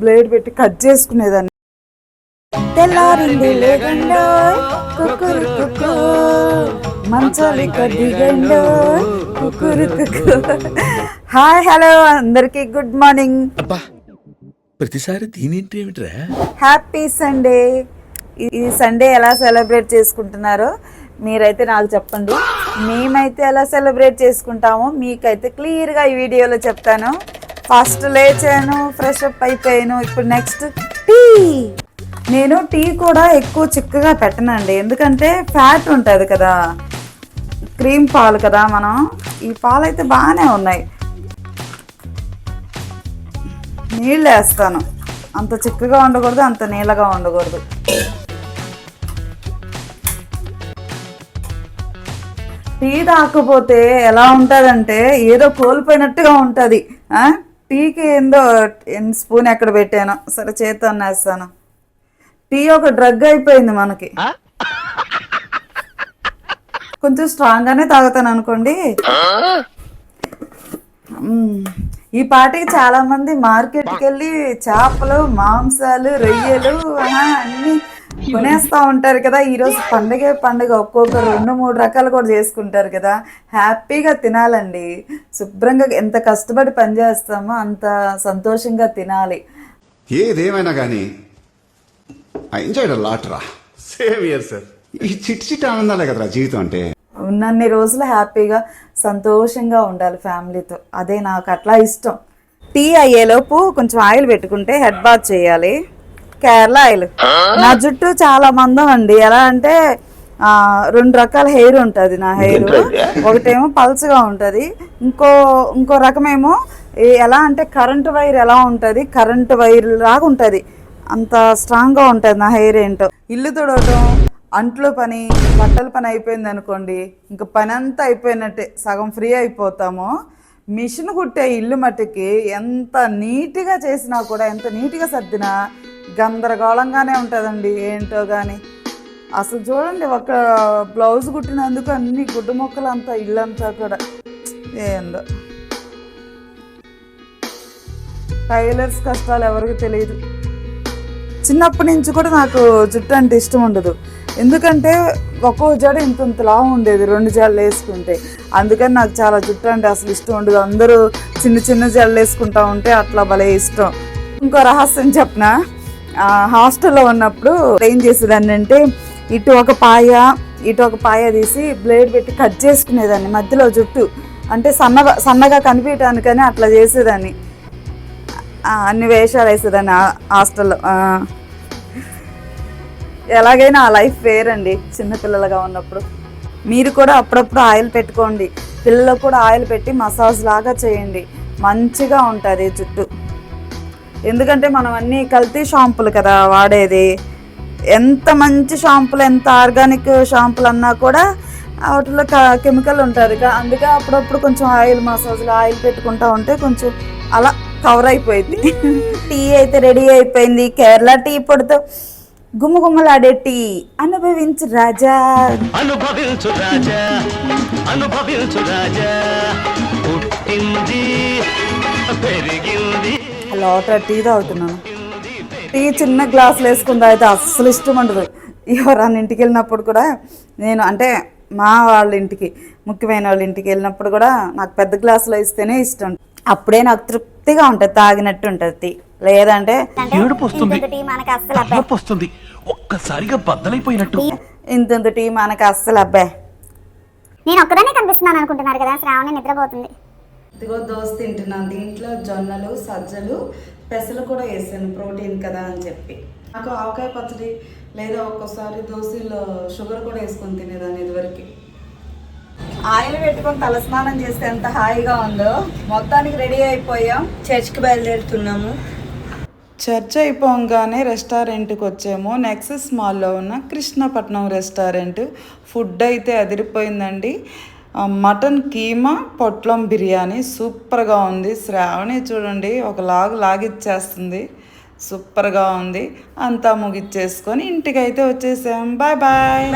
Blade పెట్టి cut చేసుకునేదాన్ని. తెల్లారింది లేగండో కుక్కురు కుక్కు మంచాలి కదిగండో కుక్కురు కుక్కు. హాయ్ హలో అందరికి గుడ్ మార్నింగ్. ప్రతిసారి దీనింటి ఏమిట్రా? Happy Sunday. ఈ సండే ఎలా సెలబ్రేట్ చేసుకుంటున్నారో మీరైతే నాకు చెప్పండి. మేమైతే ఎలా సెలబ్రేట్ చేసుకుంటామో మీకైతే క్లియర్గా ఈ వీడియోలో చెప్తాను. ఫస్ట్ లేచాను, ఫ్రెష్ అప్ అయిపోయాను. ఇప్పుడు నెక్స్ట్ టీ. నేను టీ కూడా ఎక్కువ చిక్కగా పెట్టనండి, ఎందుకంటే ఫ్యాట్ ఉంటుంది కదా, క్రీమ్ పాలు కదా మనం. ఈ పాలు అయితే బాగానే ఉన్నాయి. నీళ్ళు వేస్తాను, అంత చిక్కగా ఉండకూడదు, అంత నీళ్ళగా ఉండకూడదు. టీ తాకపోతే ఎలా ఉంటుందంటే ఏదో కోల్పోయినట్టుగా ఉంటుంది. టీకి ఏందో స్పూన్ ఎక్కడ పెట్టాను, సరే చేతితో వేస్తాను. టీ ఒక డ్రగ్ అయిపోయింది మనకి. కొంచెం స్ట్రాంగ్గానే తాగుతాను అనుకోండి. ఈ పాటికి చాలా మంది మార్కెట్కి వెళ్ళి చేపలు, మాంసాలు, రొయ్యలు అన్నీ కొనేస్తూ ఉంటారు కదా. ఈరోజు పండుగ ఒక్కొక్కరు 2-3 రకాలు కూడా చేసుకుంటారు కదా. హ్యాపీగా తినాలండి, శుభ్రంగా. ఎంత కష్టపడి పని చేస్తామో అంత సంతోషంగా తినాలి. ఏదేమైనా కానీ ఎంజాయ్ లాట్ రా. Same year sir. ఈ చిట్టి ఆనందాలే కదరా జీవితం అంటే. ఉన్నన్ని రోజులు హ్యాపీగా సంతోషంగా ఉండాలి ఫ్యామిలీతో. అదే నాకు అట్లా ఇష్టం. టీ అయ్యేలోపు కొంచెం ఆయిల్ పెట్టుకుంటే హెడ్ బాత్ చేయాలి. కేరళ ఆయిల్. నా జుట్టు చాలా మందం అండి. ఎలా అంటే 2 రకాల హెయిర్ ఉంటుంది నా హెయిర్. ఒకటేమో పల్చగా ఉంటుంది, ఇంకో రకమేమో ఎలా అంటే కరెంటు వైర్ ఎలా ఉంటుంది, కరెంటు వైర్ లాగా ఉంటుంది, అంత స్ట్రాంగ్గా ఉంటుంది నా హెయిర్. ఏంటో ఇల్లు తుడవటం, అంట్లు పని, బట్టల పని అయిపోయింది అనుకోండి, ఇంకా పని అంతా అయిపోయినట్టే, సగం ఫ్రీ అయిపోతాము. మిషన్ కుట్టే ఇల్లు మట్టుకి ఎంత నీట్గా చేసినా కూడా, ఎంత నీట్గా సర్దినా గందరగోళంగానే ఉంటుందండి. ఏంటో కానీ అసలు చూడండి, ఒక బ్లౌజ్ కుట్టినందుకు అన్ని గుడ్డు మొక్కలు అంతా, ఇల్లంతా కూడా ఏందో. టైలర్స్ కష్టాలు ఎవరికి తెలియదు. చిన్నప్పటి నుంచి కూడా నాకు జుట్టు అంటే ఇష్టం ఉండదు, ఎందుకంటే ఒక్కో జడ ఇంతలా ఉండేది 2 జడలు వేసుకుంటే. అందుకని నాకు చాలా జుట్టు అంటే అసలు ఇష్టం ఉండదు. అందరూ చిన్న జడలు వేసుకుంటా ఉంటే అట్లా భలే ఇష్టం. ఇంకో రహస్యం చెప్పనా, హాస్టల్లో ఉన్నప్పుడు ఏం చేసేదాన్ని అంటే, ఇటు ఒక పాయ తీసి బ్లేడ్ పెట్టి కట్ చేసుకునేదాన్ని మధ్యలో జుట్టు. అంటే సన్నగా కనిపించడానికని అట్లా చేసేదాన్ని. అన్ని వేషాలు వేసేదాన్ని హాస్టల్లో. ఎలాగైనా ఆ లైఫ్ వేరండి చిన్నపిల్లలుగా ఉన్నప్పుడు. మీరు కూడా అప్పుడప్పుడు ఆయిల్ పెట్టుకోండి, పిల్లలకు కూడా ఆయిల్ పెట్టి మసాజ్ లాగా చేయండి, మంచిగా ఉంటుంది జుట్టు. ఎందుకంటే మనం అన్నీ కల్తీ షాంపులు కదా వాడేది. ఎంత మంచి షాంపులు, ఎంత ఆర్గానిక్ షాంపులు అన్నా కూడా వాటిలో కెమికల్ ఉంటుంది. అందుకే అప్పుడప్పుడు కొంచెం ఆయిల్ మసాజ్లో ఆయిల్ పెట్టుకుంటా ఉంటే కొంచెం అలా కవర్ అయిపోయింది. టీ అయితే రెడీ అయిపోయింది. కేరళ టీ పొడితో గుమ్మగుమ్మలాడే టీ. అనుభవించు రాజా, అనుభవించు రాజా, అనుభవించు రాజా. లోటా టీ తాగుతున్నాను. టీ చిన్న గ్లాసులు వేసుకుని తాగితే అస్సలు ఇష్టం ఉండదు. ఎవరన్నా ఇంటికి వెళ్ళినప్పుడు కూడా నేను, అంటే మా వాళ్ళ ఇంటికి, ముఖ్యమైన వాళ్ళ ఇంటికి వెళ్ళినప్పుడు కూడా నాకు పెద్ద గ్లాసులో ఇస్తేనే ఇష్టం. అప్పుడే నాకు తృప్తిగా ఉంటుంది, తాగినట్టు ఉంటుంది టీ. లేదంటే ఒక్కసారిగా బద్దలైపోయినట్టు ఇంత టీ మనకు అస్సలు అబ్బాయి. నేను ఒక్కదానే కనిపిస్తున్నాను అనుకుంటున్నారు కదా, శ్రావణి నిద్రపోతుంది. ఇదిగో దోశ తింటున్నాను. దీంట్లో జొన్నలు, సజ్జలు, పెసలు కూడా వేసాను, ప్రోటీన్ కదా అని చెప్పి. నాకు ఆవకాయ పచ్చడి లేదా ఒక్కోసారి దోశలో షుగర్ కూడా వేసుకొని తినేదాన్ని ఇదివరకు. ఆయిల్ పెట్టుకొని తలస్నానం చేస్తే ఎంత హాయిగా ఉందో. మొత్తానికి రెడీ అయిపోయాం, చర్చ్కి బయలుదేరుతున్నాము. చర్చ్ అయిపోగానే రెస్టారెంట్కి వచ్చాము. నెక్సస్ మాల్లో ఉన్న కృష్ణపట్నం రెస్టారెంట్. ఫుడ్ అయితే అదిరిపోయిందండి. మటన్ కీమా, పొట్లం బిర్యానీ సూపర్గా ఉంది. శ్రావణి చూడండి ఒక లాగిచ్చేస్తుంది, సూపర్గా ఉంది. అంతా ముగిచ్చేసుకొని ఇంటికైతే వచ్చేసాం. Bye bye.